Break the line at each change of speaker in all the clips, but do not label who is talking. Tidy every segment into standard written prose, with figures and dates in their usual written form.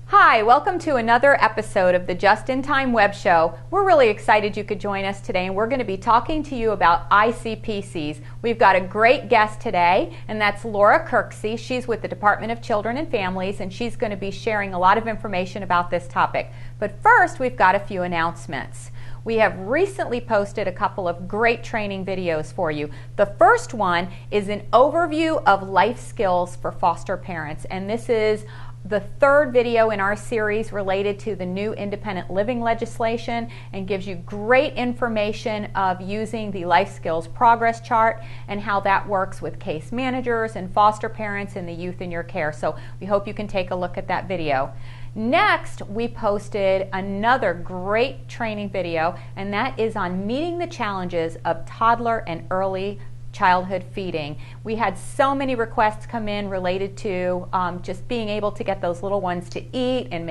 Hi, welcome to another episode of the Just in Time Web Show. We're really excited you could join us today, and we're going to be talking to you about ICPCs. We've got a great guest today, and that's Laura Kirksey. She's with the Department of Children and Families, and she's going to be sharing a lot of information about this topic. But first, we've got a few announcements. We have recently posted a couple of great training videos for you. The first one is an overview of life skills for foster parents, and this is the third video in our series related to the new independent living legislation, and gives you great information of using the life skills progress chart and how that works with case managers and foster parents and the youth in your care. So we hope you can take a look at that video. Next, we posted another great training video, and that is on meeting the challenges of toddler and early childhood feeding. We had so many requests come in related to just being able to get those little ones to eat and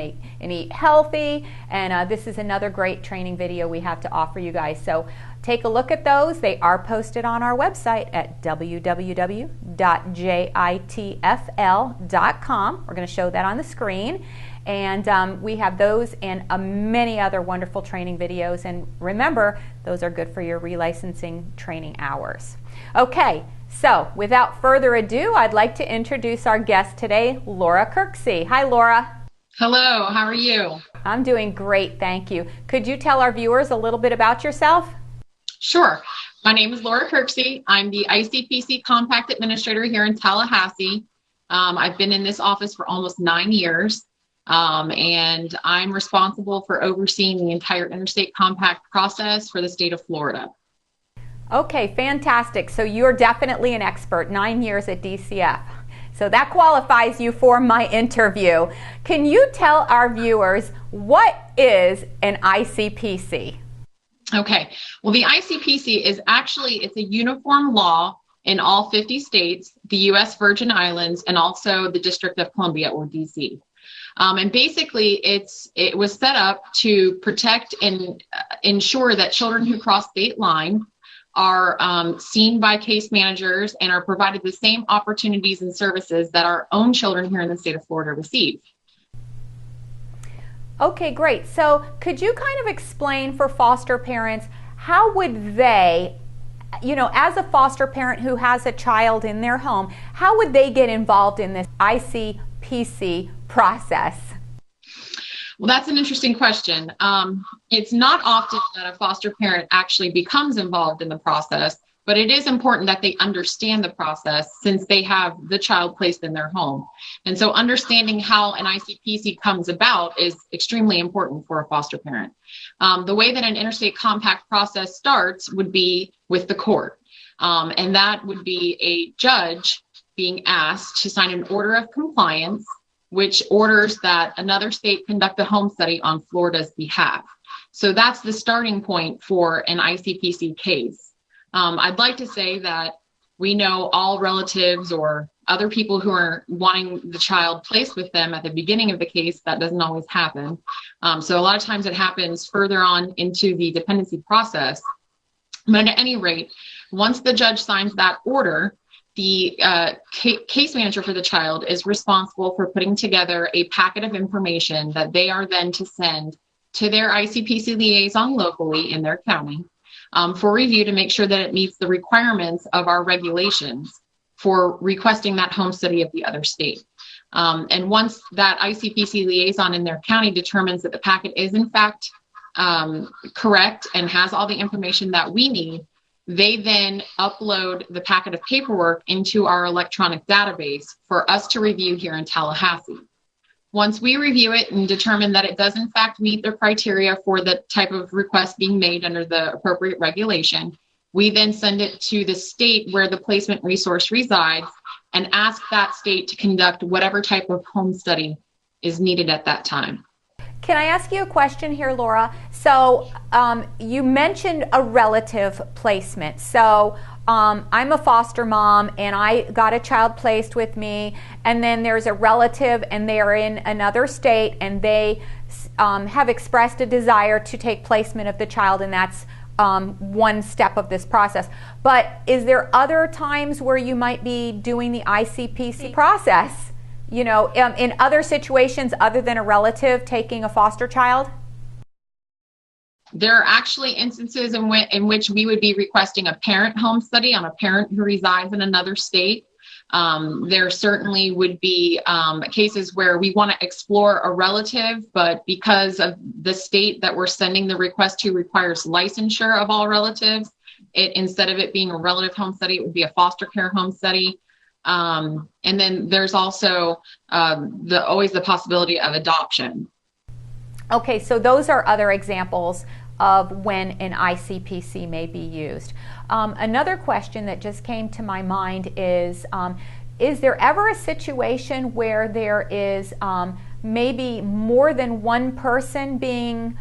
eat healthy, and this is another great training video we have to offer you guys. So take a look at those. They are posted on our website at www.jitfl.com. We're going to show that on the screen. And we have those and many other wonderful training videos. And remember, those are good for your relicensing training hours. Okay, so without further ado, I'd like to introduce our guest today, Laura Kirksey. Hi, Laura.
Hello, how are you?
I'm doing great, thank you. Could you tell our viewers a little bit about yourself?
Sure. My name is Laura Kirksey. I'm the ICPC Compact Administrator here in Tallahassee. I've been in this office for almost 9 years. And I'm responsible for overseeing the entire Interstate Compact process for the state of Florida.
Okay, fantastic. So you're definitely an expert, 9 years at DCF. So that qualifies you for my interview. Can you tell our viewers what is an ICPC?
Okay, well, the ICPC is it's a uniform law in all 50 states, the U.S. Virgin Islands, and also the District of Columbia, or D.C. And basically, it was set up to protect and ensure that children who cross state line are seen by case managers and are provided the same opportunities and services that our own children here in the state of Florida receive.
Okay, great. So could you kind of explain for foster parents, how would they, as a foster parent who has a child in their home, how would they get involved in this ICPC process?
Well, that's an interesting question. It's not often that a foster parent actually becomes involved in the process, but it is important that they understand the process since they have the child placed in their home. And so understanding how an ICPC comes about is extremely important for a foster parent. The way that an interstate compact process starts would be with the court. And that would be a judge being asked to sign an order of compliance, which orders that another state conduct a home study on Florida's behalf. So that's the starting point for an ICPC case. I'd like to say that we know all relatives or other people who are wanting the child placed with them at the beginning of the case. That doesn't always happen. So a lot of times it happens further on into the dependency process. But at any rate, once the judge signs that order, the case manager for the child is responsible for putting together a packet of information that they are then to send to their ICPC liaison locally in their county for review to make sure that it meets the requirements of our regulations for requesting that home study of the other state. And once that ICPC liaison in their county determines that the packet is in fact correct and has all the information that we need, they then upload the packet of paperwork into our electronic database for us to review here in Tallahassee. Once we review it and determine that it does in fact meet the criteria for the type of request being made under the appropriate regulation, we then send it to the state where the placement resource resides and ask that state to conduct whatever type of home study is needed at that time.
Can I ask you a question here, Laura? So you mentioned a relative placement. So I'm a foster mom and I got a child placed with me, and then there's a relative and they're in another state and they have expressed a desire to take placement of the child, and that's one step of this process. But is there other times where you might be doing the ICPC process, in other situations other than a relative taking a foster child?
There are actually instances in which we would be requesting a parent home study on a parent who resides in another state. There certainly would be cases where we want to explore a relative, but because of the state that we're sending the request to requires licensure of all relatives, instead of it being a relative home study, it would be a foster care home study. And then there's also always the possibility of adoption.
Okay, so those are other examples of when an ICPC may be used. Another question that just came to my mind is there ever a situation where there is maybe more than one person being,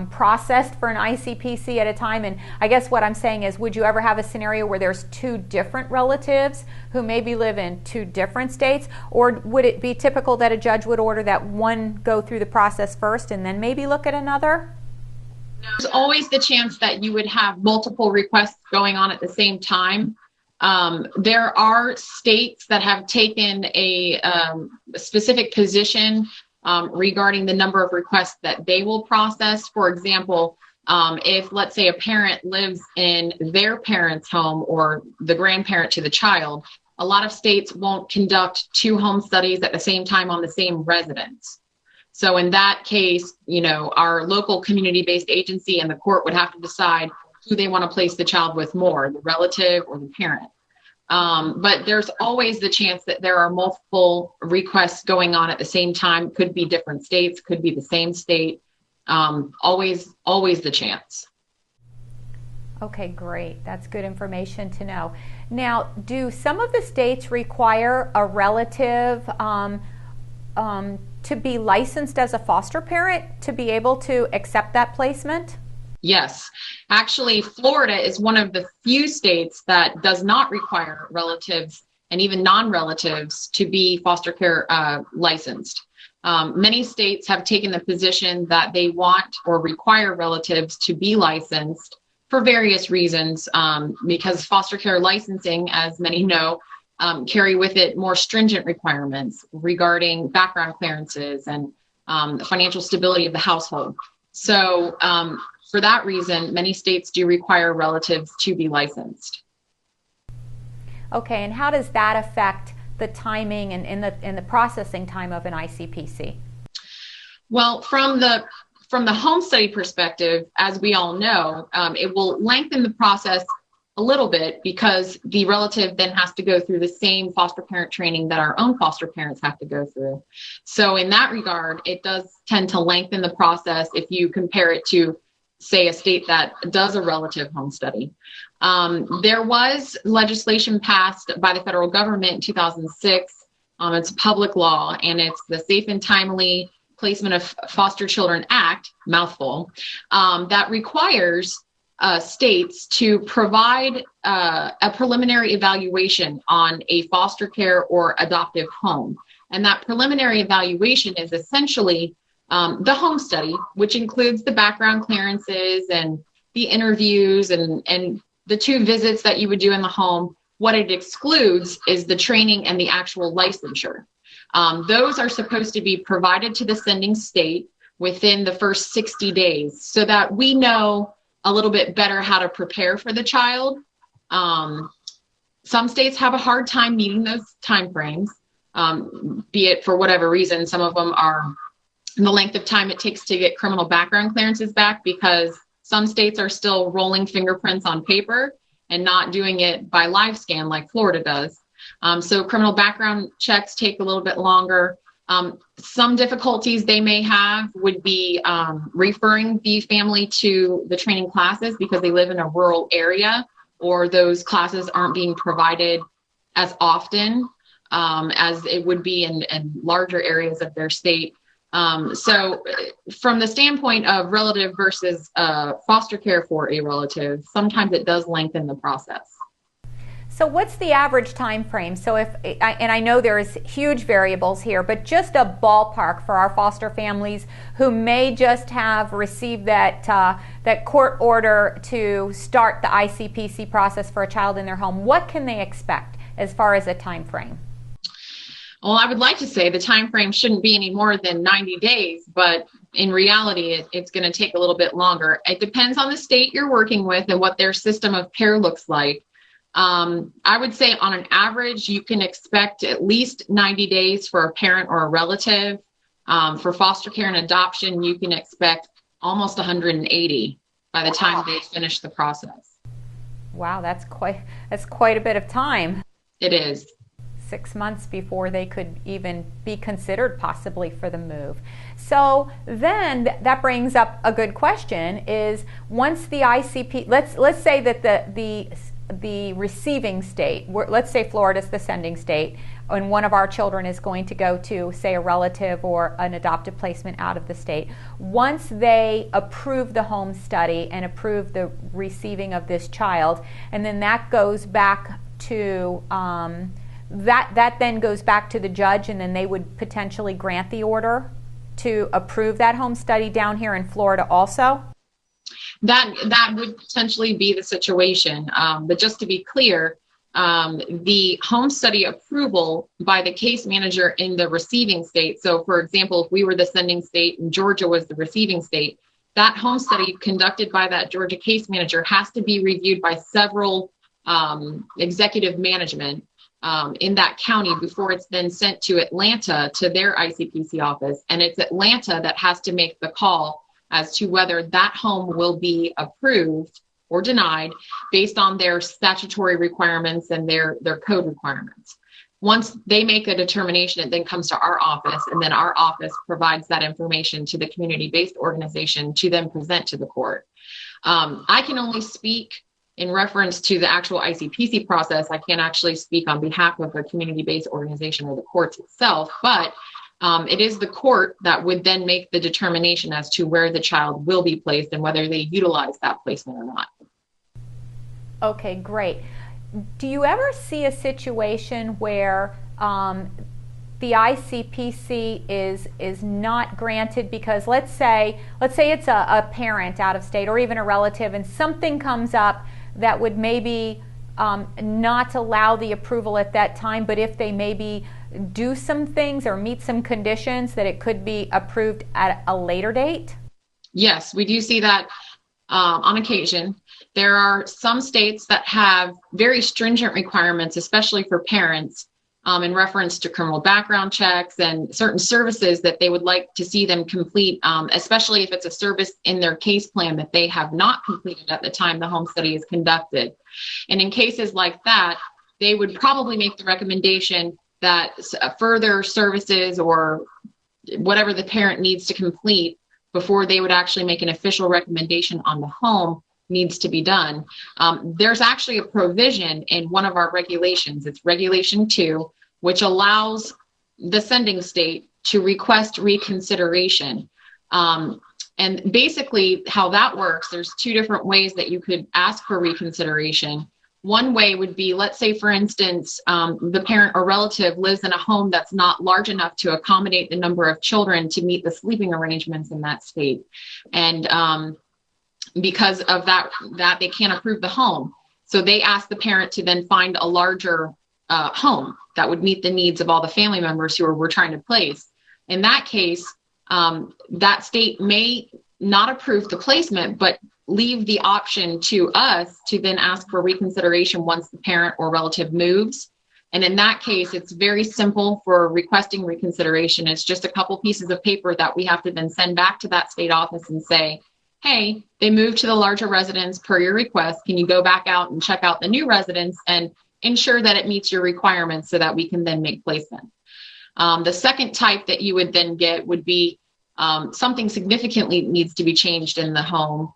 processed for an ICPC at a time? And I guess what I'm saying is, would you ever have a scenario where there's two different relatives who maybe live in two different states? Or would it be typical that a judge would order that one go through the process first and then maybe look at another?
There's always the chance that you would have multiple requests going on at the same time. There are states that have taken a specific position regarding the number of requests that they will process. For example, if, let's say, a parent lives in their parent's home or the grandparent to the child, a lot of states won't conduct two home studies at the same time on the same residence. So in that case, our local community-based agency and the court would have to decide who they want to place the child with more, the relative or the parent. But there's always the chance that there are multiple requests going on at the same time. Could be different states, could be the same state. Always the chance.
Okay, great. That's good information to know. Now, do some of the states require a relative to be licensed as a foster parent to be able to accept that placement?
Yes. Actually, Florida is one of the few states that does not require relatives and even non-relatives to be foster care licensed. Many states have taken the position that they want or require relatives to be licensed for various reasons, because foster care licensing, as many know, carry with it more stringent requirements regarding background clearances and the financial stability of the household. So for that reason, many states do require relatives to be licensed.
Okay, and how does that affect the timing and in the processing time of an ICPC?
Well, from the home study perspective, as we all know, it will lengthen the process a little bit because the relative then has to go through the same foster parent training that our own foster parents have to go through. So in that regard, it does tend to lengthen the process if you compare it to, say, a state that does a relative home study. There was legislation passed by the federal government in 2006. It's a public law, and it's the Safe and Timely Placement of Foster Children Act, mouthful, that requires states to provide a preliminary evaluation on a foster care or adoptive home. And that preliminary evaluation is essentially the home study, which includes the background clearances and the interviews and the 2 visits that you would do in the home. What it excludes is the training and the actual licensure. Those are supposed to be provided to the sending state within the first 60 days so that we know a little bit better how to prepare for the child. Some states have a hard time meeting those timeframes, be it for whatever reason. Some of them are the length of time it takes to get criminal background clearances back, because some states are still rolling fingerprints on paper and not doing it by live scan like Florida does. So criminal background checks take a little bit longer. Some difficulties they may have would be referring the family to the training classes because they live in a rural area, or those classes aren't being provided as often as it would be in larger areas of their state. So from the standpoint of relative versus foster care for a relative, sometimes it does lengthen the process.
So what's the average time frame? So and I know there's huge variables here, but just a ballpark for our foster families who may just have received that court order to start the ICPC process for a child in their home. What can they expect as far as a time frame?
Well, I would like to say the time frame shouldn't be any more than 90 days, but in reality, it's going to take a little bit longer. It depends on the state you're working with and what their system of care looks like. I would say on an average, you can expect at least 90 days for a parent or a relative. For foster care and adoption, you can expect almost 180 by the time they finish the process.
Wow, that's quite a bit of time.
It is.
6 months before they could even be considered possibly for the move. So then that brings up a good question: is once the ICP, let's say that the receiving state, let's say Florida's the sending state, and one of our children is going to go to, say, a relative or an adoptive placement out of the state. Once they approve the home study and approve the receiving of this child, and then that goes back to that then goes back to the judge, and then they would potentially grant the order to approve that home study down here in Florida also?
That would potentially be the situation. But just to be clear, the home study approval by the case manager in the receiving state. So for example, if we were the sending state and Georgia was the receiving state, that home study conducted by that Georgia case manager has to be reviewed by several executive management in that county before it's then sent to Atlanta to their ICPC office. And it's Atlanta that has to make the call as to whether that home will be approved or denied based on their statutory requirements and their code requirements. Once they make a determination, it then comes to our office, and then our office provides that information to the community-based organization to then present to the court. I can only speak in reference to the actual ICPC process. I can't actually speak on behalf of a community-based organization or the courts itself, but it is the court that would then make the determination as to where the child will be placed and whether they utilize that placement or not.
Okay, great. Do you ever see a situation where the ICPC is not granted because let's say it's a parent out of state or even a relative, and something comes up that would maybe not allow the approval at that time, but if they maybe do some things or meet some conditions, that it could be approved at a later date?
Yes, we do see that on occasion. There are some states that have very stringent requirements, especially for parents, in reference to criminal background checks and certain services that they would like to see them complete, especially if it's a service in their case plan that they have not completed at the time the home study is conducted. And in cases like that, they would probably make the recommendation that further services or whatever the parent needs to complete before they would actually make an official recommendation on the home needs to be done. There's actually a provision in one of our regulations. It's Regulation 2, which allows the sending state to request reconsideration. And basically how that works, there's two different ways that you could ask for reconsideration. One way would be, let's say, for instance, the parent or relative lives in a home that's not large enough to accommodate the number of children to meet the sleeping arrangements in that state. And because of that, they can't approve the home. So they ask the parent to then find a larger home that would meet the needs of all the family members who we're trying to place. In that case, that state may not approve the placement, but leave the option to us to then ask for reconsideration once the parent or relative moves. And in that case, it's very simple for requesting reconsideration. It's just a couple pieces of paper that we have to then send back to that state office and say, hey, they moved to the larger residence per your request. Can you go back out and check out the new residence and ensure that it meets your requirements so that we can then make placement? The second type that you would then get would be something significantly needs to be changed in the home.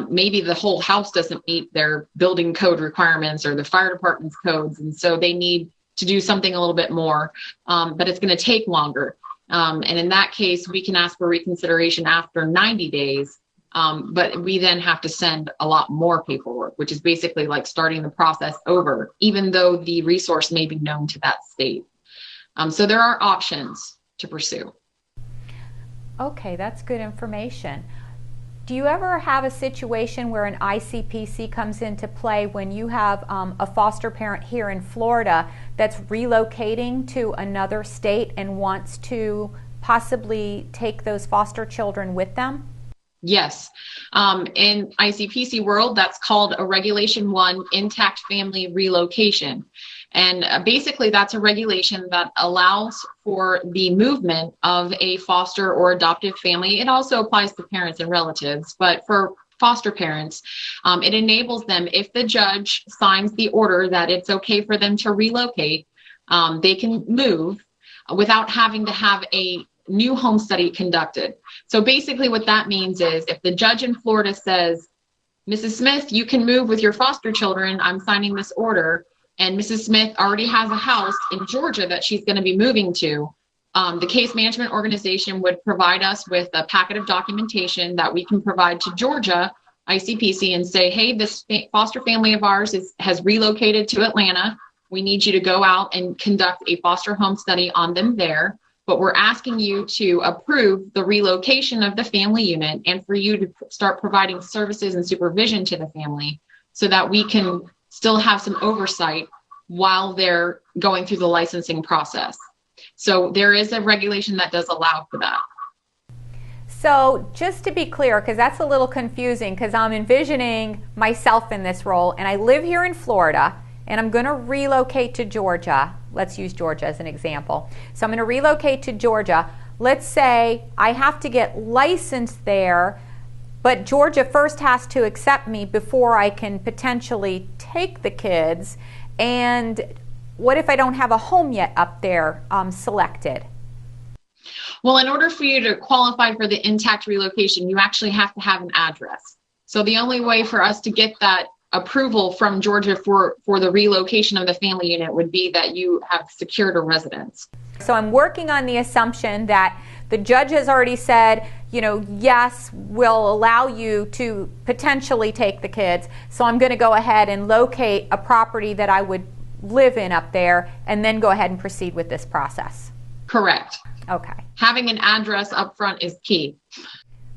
Maybe the whole house doesn't meet their building code requirements or the fire department's codes, and so they need to do something a little bit more, but it's going to take longer. And in that case, we can ask for reconsideration after 90 days. But we then have to send a lot more paperwork, which is basically like starting the process over, even though the resource may be known to that state. So there are options to pursue.
Okay, that's good information. Do you ever have a situation where an ICPC comes into play when you have a foster parent here in Florida that's relocating to another state and wants to possibly take those foster children with them?
Yes. In ICPC world, that's called a Regulation 1 intact family relocation. And basically, that's a regulation that allows for the movement of a foster or adoptive family. It also applies to parents and relatives, but for foster parents, it enables them, if the judge signs the order that it's okay for them to relocate, they can move without having to have a new home study conducted. So basically what that means is if the judge in Florida says, Mrs. Smith, you can move with your foster children, I'm signing this order, and Mrs. Smith already has a house in Georgia that she's going to be moving to, the case management organization would provide us with a packet of documentation that we can provide to Georgia ICPC and say, hey, this foster family of ours has relocated to Atlanta. We need you to go out and conduct a foster home study on them there. But we're asking you to approve the relocation of the family unit and for you to start providing services and supervision to the family so that we can still have some oversight while they're going through the licensing process. So there is a regulation that does allow for that.
So just to be clear, because that's a little confusing, because I'm envisioning myself in this role, and I live here in Florida, and I'm going to relocate to Georgia. Let's use Georgia as an example. So I'm going to relocate to Georgia. Let's say I have to get licensed there, but Georgia first has to accept me before I can potentially take the kids. And what if I don't have a home yet up there selected?
Well, in order for you to qualify for the intact relocation, you actually have to have an address. So the only way for us to get that approval from Georgia for the relocation of the family unit would be that you have secured a residence.
So I'm working on the assumption that the judge has already said, you know, yes, we'll allow you to potentially take the kids. So I'm going to go ahead and locate a property that I would live in up there and then go ahead and proceed with this process.
Correct.
Okay.
Having an address up front is key.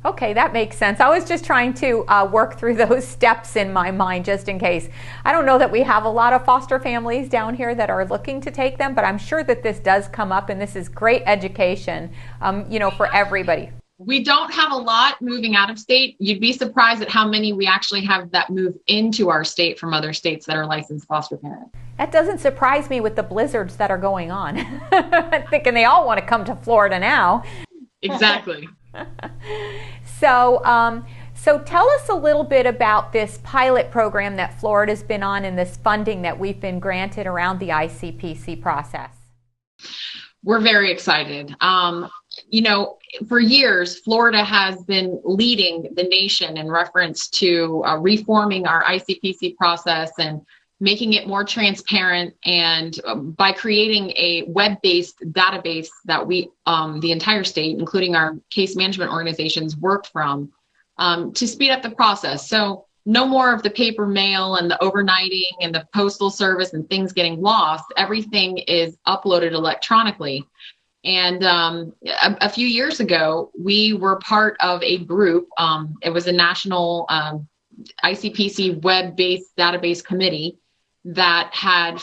Okay, that makes sense. I was just trying to work through those steps in my mind just in case. I don't know that we have a lot of foster families down here that are looking to take them, but I'm sure that this does come up, and this is great education, you know, for everybody.
We don't have a lot moving out of state. You'd be surprised at how many we actually have that move into our state from other states that are licensed foster parents.
That doesn't surprise me with the blizzards that are going on. I'm thinking they all want to come to Florida now.
Exactly.
So tell us a little bit about this pilot program that Florida's been on and this funding that we've been granted around the ICPC process.
We're very excited. You know, for years, Florida has been leading the nation in reference to reforming our ICPC process and making it more transparent, and by creating a web-based database that we, the entire state, including our case management organizations, worked from to speed up the process. So no more of the paper mail and the overnighting and the postal service and things getting lost. Everything is uploaded electronically. And a few years ago, we were part of a group. It was a national ICPC web-based database committee that had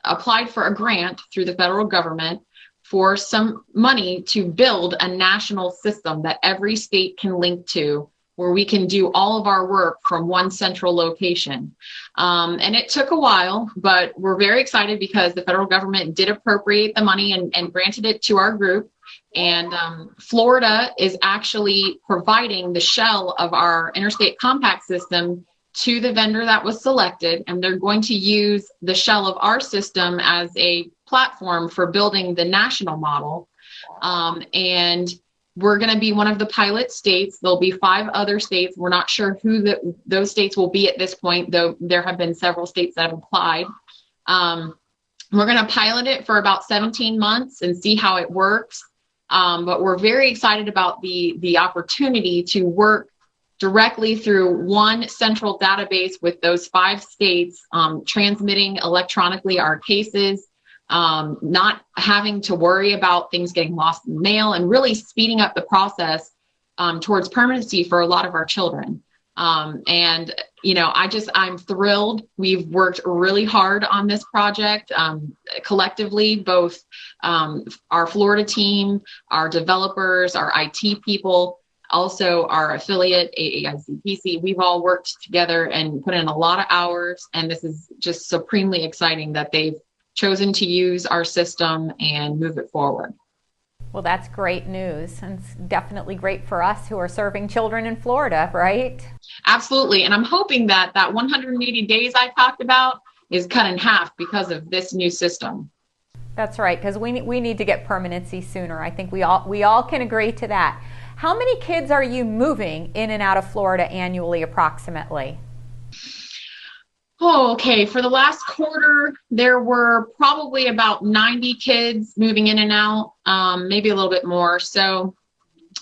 applied for a grant through the federal government for some money to build a national system that every state can link to, where we can do all of our work from one central location. And it took a while, but we're very excited because the federal government did appropriate the money and granted it to our group. And Florida is actually providing the shell of our Interstate Compact system to the vendor that was selected, and they're going to use the shell of our system as a platform for building the national model. And we're going to be one of the pilot states. There'll be 5 other states. We're not sure who those states will be at this point, though there have been several states that have applied. We're going to pilot it for about 17 months and see how it works. But we're very excited about the opportunity to work directly through one central database with those 5 states, transmitting electronically our cases, not having to worry about things getting lost in the mail, and really speeding up the process towards permanency for a lot of our children. And, I'm thrilled. We've worked really hard on this project collectively, both our Florida team, our developers, our IT people, also our affiliate, ICPC. We've all worked together and put in a lot of hours. And this is just supremely exciting that they've chosen to use our system and move it forward.
Well, that's great news, and it's definitely great for us who are serving children in Florida, right?
Absolutely. And I'm hoping that 180 days I talked about is cut in half because of this new system.
That's right, because we need to get permanency sooner. I think we all can agree to that. How many kids are you moving in and out of Florida annually, approximately?
Oh, okay. For the last quarter, there were probably about 90 kids moving in and out, maybe a little bit more. So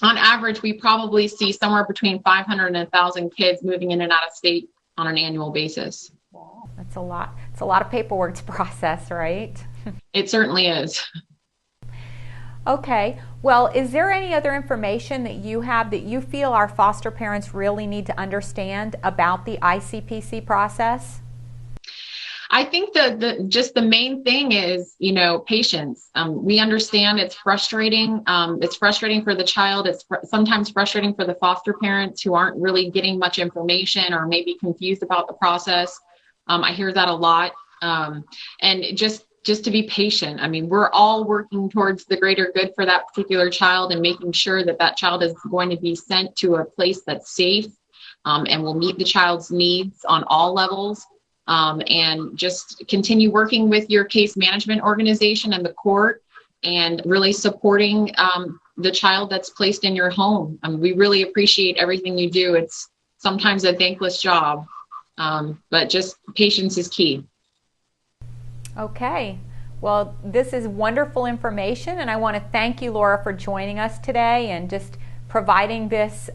on average, we probably see somewhere between 500 and 1,000 kids moving in and out of state on an annual basis.
Wow, that's a lot. It's a lot of paperwork to process, right?
It certainly is.
Okay. Well, is there any other information that you have that you feel our foster parents really need to understand about the ICPC process?
I think the main thing is, patience. We understand it's frustrating. It's frustrating for the child. It's sometimes frustrating for the foster parents who aren't really getting much information or maybe confused about the process. I hear that a lot. And just to be patient. I mean, we're all working towards the greater good for that particular child and making sure that child is going to be sent to a place that's safe and will meet the child's needs on all levels. And just continue working with your case management organization and the court and really supporting the child that's placed in your home. We really appreciate everything you do. It's sometimes a thankless job, but just patience is key.
Okay. Well, this is wonderful information, and I want to thank you, Laura, for joining us today and just providing this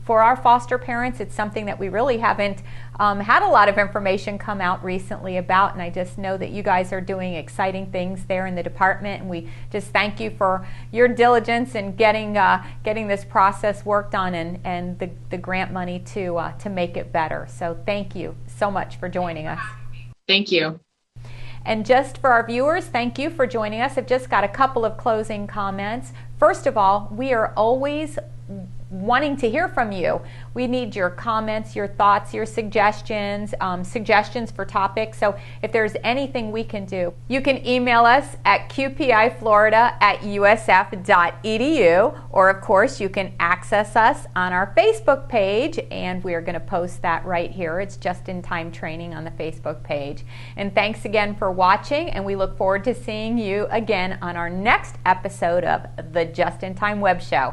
for our foster parents. It's something that we really haven't had a lot of information come out recently about, and I just know that you guys are doing exciting things there in the department, and we just thank you for your diligence in getting this process worked on and the grant money to make it better. So thank you so much for joining us.
Thank you.
And just for our viewers, thank you for joining us. I've just got a couple of closing comments. First of all, we are always wanting to hear from you. We need your comments, your thoughts, your suggestions, suggestions for topics. So if there's anything we can do, you can email us at qpiflorida@usf.edu, or of course you can access us on our Facebook page, and we're going to post that right here. It's Just in Time Training on the Facebook page. And thanks again for watching, and we look forward to seeing you again on our next episode of the Just in Time Web Show.